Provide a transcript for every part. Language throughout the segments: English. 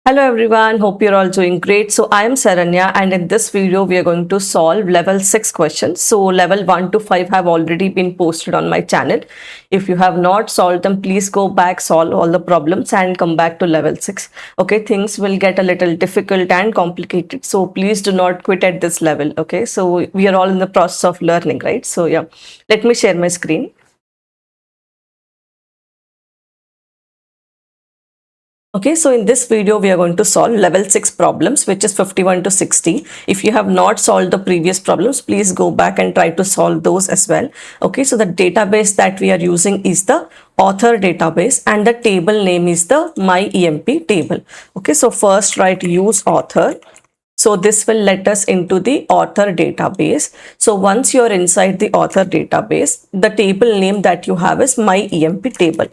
Hello everyone, hope you're all doing great. So I am Saranya and in this video we are going to solve level 6 questions. So level 1 to 5 have already been posted on my channel. If you have not solved them, please go back, solve all the problems and come back to level 6. Okay, things will get a little difficult and complicated. So please do not quit at this level. Okay, so we are all in the process of learning, right? So yeah, let me share my screen. Okay, so in this video, we are going to solve level 6 problems, which is 51 to 60. If you have not solved the previous problems, please go back and try to solve those as well. Okay, so the database that we are using is the author database and the table name is the myEMP table. Okay, so first write use author. So this will let us into the author database. So once you're inside the author database, the table name that you have is myEMP table.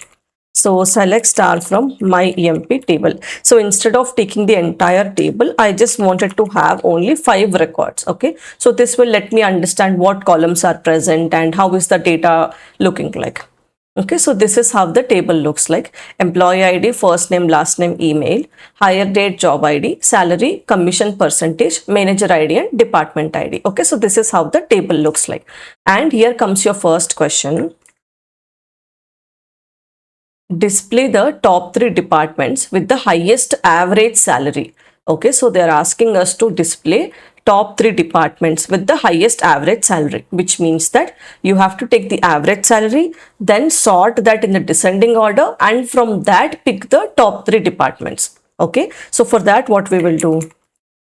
So select star from myEMP table. So instead of taking the entire table, I just wanted to have only 5 records. Okay. So this will let me understand what columns are present and how is the data looking like. Okay, so this is how the table looks like. Employee ID, first name, last name, email, hire date, job ID, salary, commission percentage, manager ID and department ID. Okay, so this is how the table looks like. And here comes your first question. Display the top 3 departments with the highest average salary. Okay, so they are asking us to display top 3 departments with the highest average salary, which means that you have to take the average salary, then sort that in the descending order, and from that pick the top 3 departments. Okay, so for that, what we will do?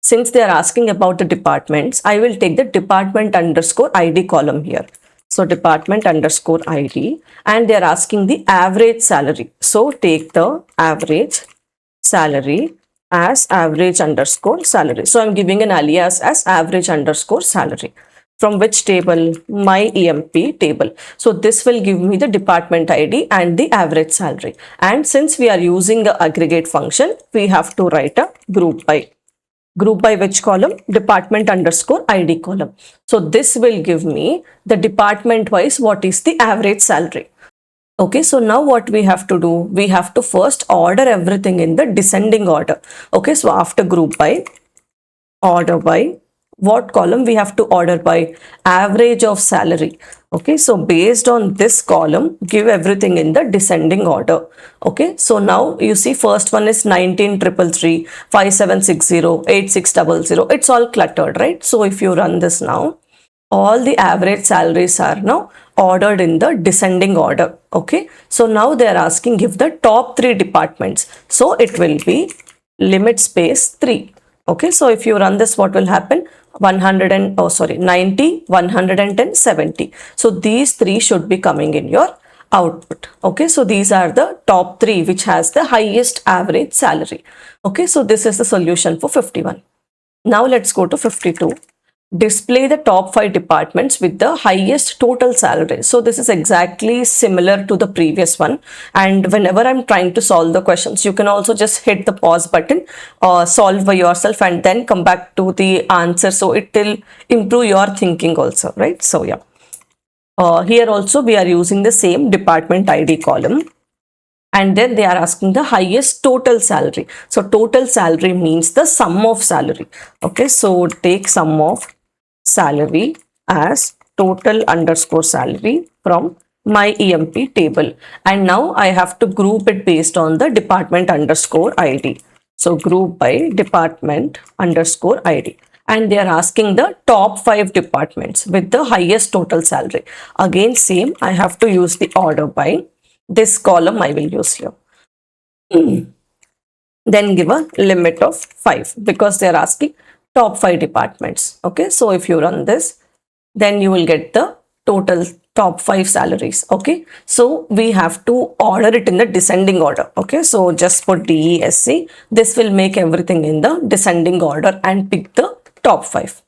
Since they are asking about the departments, I will take the department underscore ID column here. So department underscore ID, and they are asking the average salary. So take the average salary as average underscore salary. So I'm giving an alias as average underscore salary. From which table? myEMP table. So this will give me the department ID and the average salary. And since we are using the aggregate function, we have to write a group by. Group by which column? Department underscore ID column. So this will give me the department wise what is the average salary. Okay, so now what we have to do? We have to first order everything in the descending order. Okay, so after group by, order by, what column we have to order by? Average of salary. Okay, so based on this column, give everything in the descending order. Okay, so now you see first one is 19,333, 5760, 8600. It's all cluttered, right? So if you run this now, all the average salaries are now ordered in the descending order. Okay, so now they are asking give the top 3 departments. So it will be limit space 3. Okay, so if you run this, what will happen? 90, 110, 70. So these 3 should be coming in your output. Okay, so these are the top 3 which has the highest average salary. Okay, so this is the solution for 51. Now let's go to 52. Display the top 5 departments with the highest total salary. So this is exactly similar to the previous one, and whenever I'm trying to solve the questions, you can also just hit the pause button, solve by yourself and then come back to the answer, so it will improve your thinking also, right? So yeah, here also we are using the same department ID column. And then they are asking the highest total salary. So total salary means the sum of salary. Okay, so take sum of salary as total underscore salary from myEMP table. And now I have to group it based on the department underscore ID. So group by department underscore ID. And they are asking the top 5 departments with the highest total salary. Again, same, I have to use the order by. This column I will use here. Then give a limit of 5 because they are asking top 5 departments. Okay, so if you run this, then you will get the total top 5 salaries. Okay, so we have to order it in the descending order. Okay, so just put DESC. This will make everything in the descending order and pick the top 5.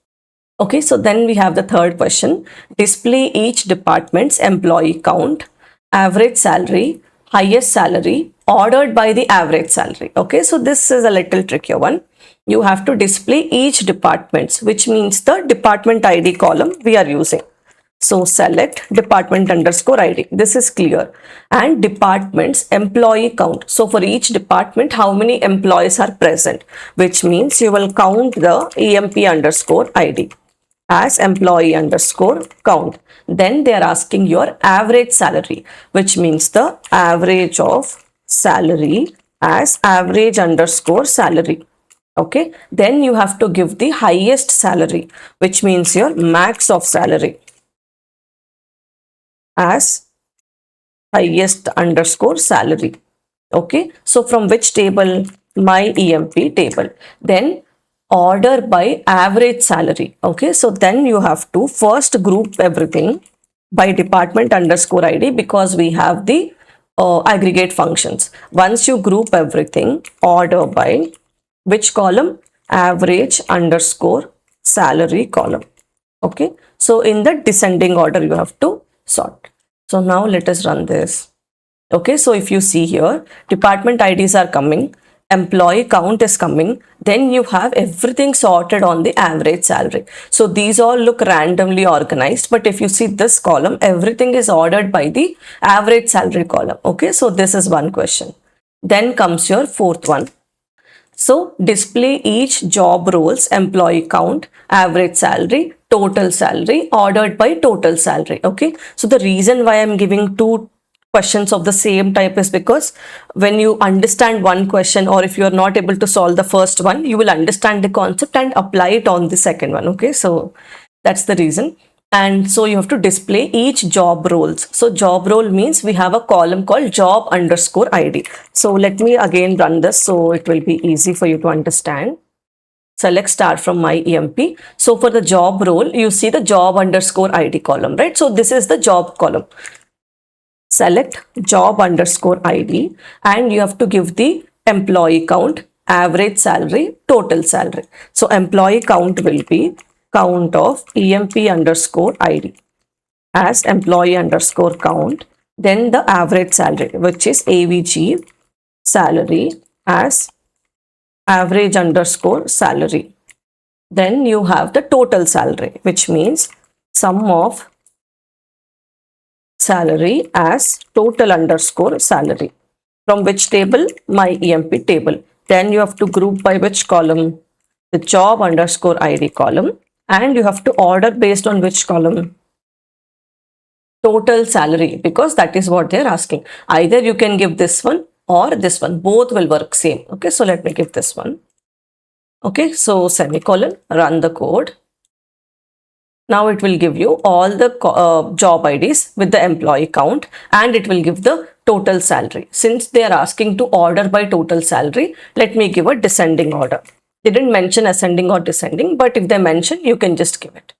Okay, so then we have the third question. Display each department's employee count, average salary, highest salary, ordered by the average salary. Okay, so this is a little trickier one. You have to display each departments, which means the department ID column we are using. So select department underscore ID. This is clear. And department's employee count. So for each department, how many employees are present, which means you will count the EMP underscore ID as employee underscore count. Then they are asking your average salary, which means the average of salary as average underscore salary. Okay. Then you have to give the highest salary, which means your max of salary as highest underscore salary. Okay. So from which table? My EMP table. Then order by average salary. Okay. So then you have to first group everything by department underscore ID because we have the aggregate functions. Once you group everything, order by which column? Average underscore salary column. Okay. So in the descending order, you have to sort. So now let us run this. Okay. So if you see here, department IDs are coming, employee count is coming, then you have everything sorted on the average salary. So these all look randomly organized, but if you see this column, everything is ordered by the average salary column. Okay. So this is one question. Then comes your fourth one. So display each job roles, employee count, average salary, total salary, ordered by total salary. Okay. So the reason why I'm giving two questions of the same type is because when you understand one question, or if you are not able to solve the first one, you will understand the concept and apply it on the second one. Okay. So that's the reason. And so you have to display each job roles. So job role means we have a column called job underscore ID. So let me again run this so it will be easy for you to understand. Select start from my EMP. So for the job role, you see the job underscore ID column, right? So this is the job column. Select job underscore ID and you have to give the employee count, average salary, total salary. So employee count will be count of EMP underscore ID as employee underscore count, then the average salary, which is AVG salary as average underscore salary. Then you have the total salary, which means sum of salary as total underscore salary. From which table? My EMP table. Then you have to group by which column? The job underscore ID column. And you have to order based on which column? Total salary, because that is what they're asking. Either you can give this one or this one. Both will work same. Okay, so let me give this one. Okay, so semicolon, run the code. Now it will give you all the job IDs with the employee count and it will give the total salary. Since they are asking to order by total salary, let me give a descending order. They didn't mention ascending or descending, but if they mention, you can just give it.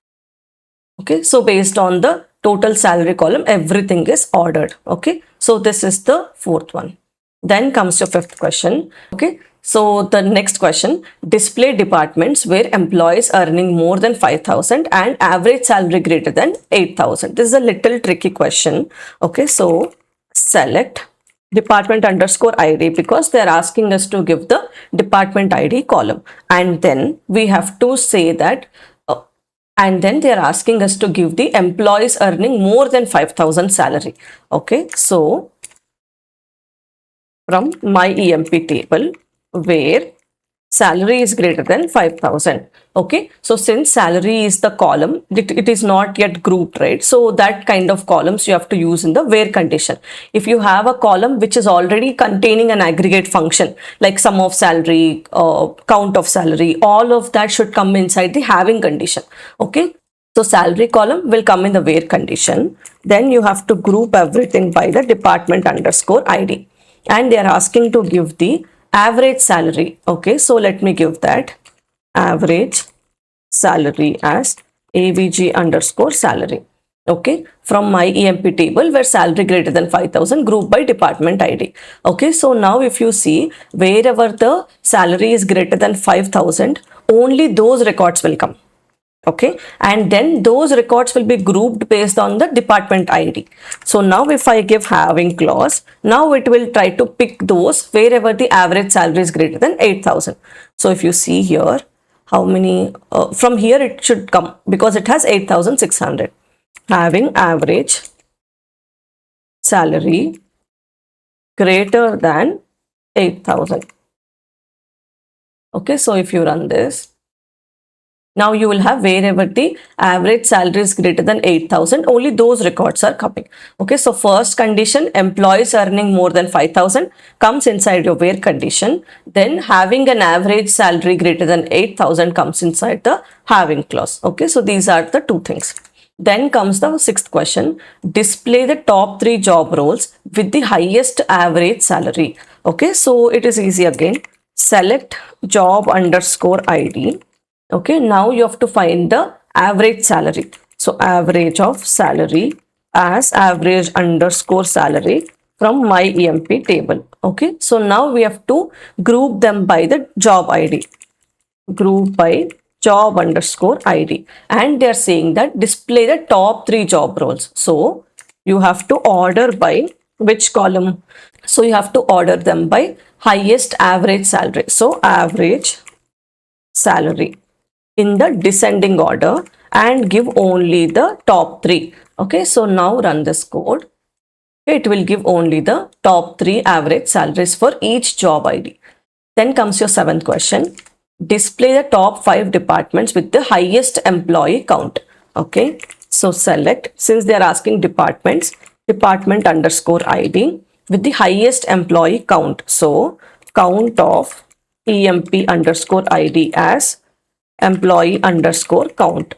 Okay, so based on the total salary column, everything is ordered. Okay, so this is the fourth one. Then comes your fifth question. Okay, so the next question, display departments where employees earning more than 5,000 and average salary greater than 8,000. This is a little tricky question. Okay, so select department underscore ID because they are asking us to give the department ID column. And then we have to say that and then they are asking us to give the employees earning more than 5,000 salary. Okay, so from my EMP table where salary is greater than 5,000. Okay, so since salary is the column, it is not yet grouped, right? So that kind of columns you have to use in the where condition. If you have a column which is already containing an aggregate function like sum of salary, count of salary, all of that should come inside the having condition. Okay, so salary column will come in the where condition. Then you have to group everything by the department underscore ID and they are asking to give the average salary. Okay, so let me give that average salary as AVG underscore salary. Okay, from my EMP table where salary greater than 5,000 group by department ID. Okay, so now if you see wherever the salary is greater than 5,000, only those records will come. Okay, and then those records will be grouped based on the department ID. So now if I give having clause, now it will try to pick those wherever the average salary is greater than 8,000. So if you see here, how many, from here it should come because it has 8,600. having average salary greater than 8,000. Okay, so if you run this, now you will have wherever the average salary is greater than 8,000, only those records are coming. Okay, so first condition, employees earning more than 5,000 comes inside your where condition. Then having an average salary greater than 8,000 comes inside the having clause. Okay, so these are the two things. Then comes the sixth question, display the top 3 job roles with the highest average salary. Okay, so it is easy again. Select job underscore ID. Okay, now you have to find the average salary. So average of salary as average underscore salary from my EMP table. Okay, so now we have to group them by the job ID. Group by job underscore ID, and they are saying that display the top 3 job roles. So you have to order by which column? So you have to order them by highest average salary. So average salary in the descending order and give only the top 3. Okay, so now run this code. It will give only the top 3 average salaries for each job ID. Then comes your seventh question. Display the top 5 departments with the highest employee count. Okay, so select, since they are asking departments, department underscore ID with the highest employee count. So count of EMP underscore ID as employee underscore count.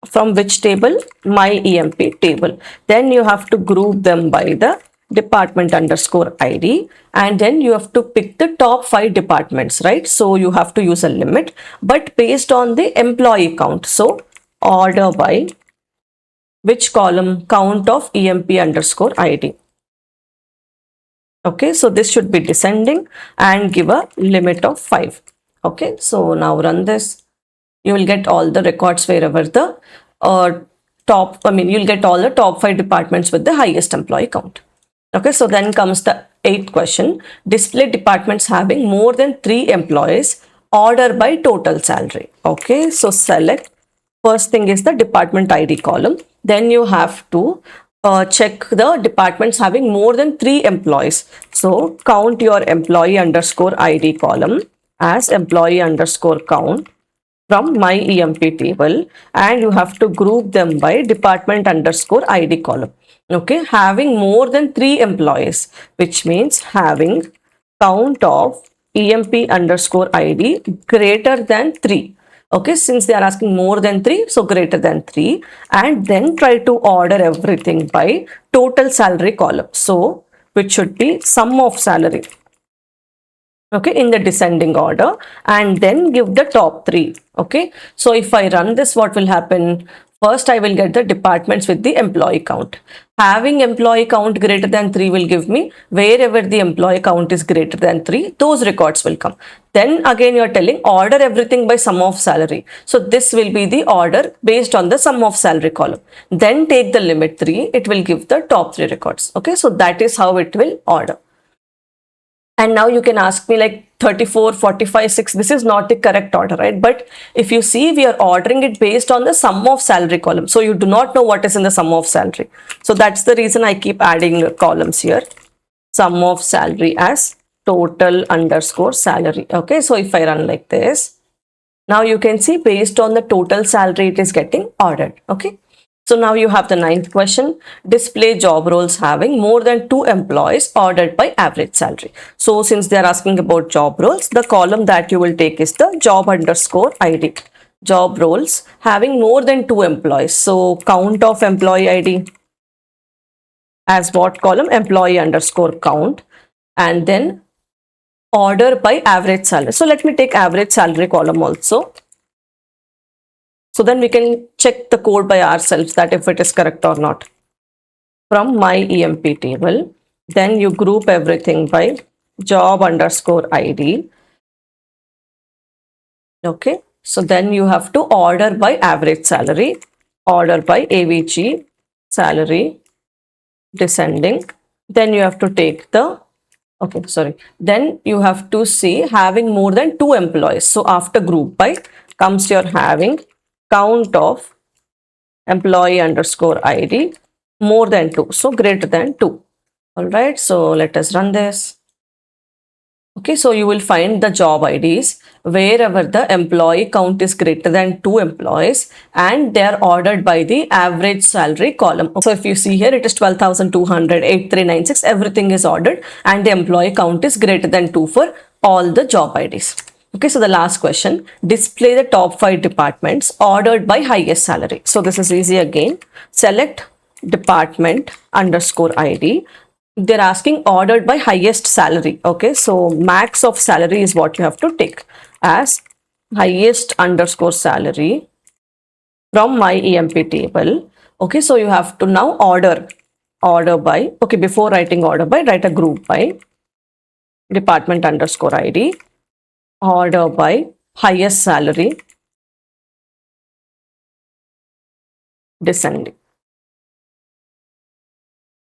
From which table? My EMP table. Then you have to group them by the department underscore ID, and then you have to pick the top 5 departments, right? So you have to use a limit, but based on the employee count. So order by which column? Count of EMP underscore ID. Okay, so this should be descending and give a limit of 5. Okay, so now run this. You will get all the records wherever the you'll get all the top 5 departments with the highest employee count. Okay, so then comes the 8th question. Display departments having more than 3 employees, order by total salary. Okay, so select, first thing is the department ID column. Then you have to check the departments having more than 3 employees. So count your employee underscore ID column as employee underscore count from my EMP table, and you have to group them by department underscore ID column. Okay, having more than 3 employees, which means having count of EMP underscore ID greater than 3. Okay, since they are asking more than 3, so greater than 3, and then try to order everything by total salary column. So which should be sum of salary. Okay, in the descending order, and then give the top 3. Okay, so if I run this, what will happen? First, I will get the departments with the employee count. Having employee count greater than 3 will give me wherever the employee count is greater than 3, those records will come. Then again, you are telling order everything by sum of salary. So this will be the order based on the sum of salary column. Then take the limit 3, it will give the top 3 records. Okay, so that is how it will order. And now you can ask me like 34, 45, 6, this is not the correct order, right? But if you see, we are ordering it based on the sum of salary column. So you do not know what is in the sum of salary. So that's the reason I keep adding columns here. Sum of salary as total underscore salary. Okay, so if I run like this, now you can see based on the total salary, it is getting ordered. Okay. So now you have the 9th question. Display job roles having more than 2 employees ordered by average salary. So since they are asking about job roles, the column that you will take is the job underscore ID. Job roles having more than 2 employees. So count of employee ID as what column? Employee underscore count, and then order by average salary. So let me take average salary column also. So then we can check the code by ourselves that if it is correct or not. From my EMP table, then you group everything by job underscore ID. Okay, so then you have to order by average salary, order by AVG salary descending. Then you have to take the, then you have to see having more than 2 employees. So after group by comes your having count of employee underscore ID more than 2, so greater than 2. All right, so let us run this. Okay, so you will find the job IDs wherever the employee count is greater than 2 employees and they are ordered by the average salary column. So if you see here, it is 12,200, 8396, everything is ordered and the employee count is greater than 2 for all the job IDs. Okay, so the last question, display the top 5 departments ordered by highest salary. So this is easy again. Select department underscore ID. They're asking ordered by highest salary. Okay, so max of salary is what you have to take as highest underscore salary from my EMP table. Okay, so you have to now order by, okay, before writing order by, write a group by department underscore ID, order by highest salary, descending.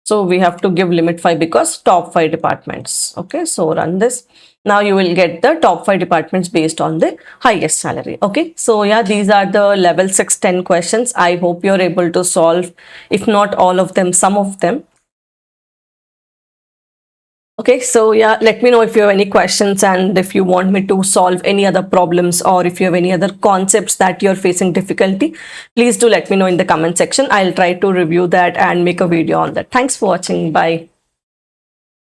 So we have to give limit 5 because top 5 departments. Okay, so run this. Now you will get the top 5 departments based on the highest salary. Okay, so yeah, these are the level 6-10 questions. I hope you're able to solve, if not all of them, some of them. Okay, so yeah, let me know if you have any questions and if you want me to solve any other problems or if you have any other concepts that you're facing difficulty, please do let me know in the comment section. I'll try to review that and make a video on that. Thanks for watching. Bye.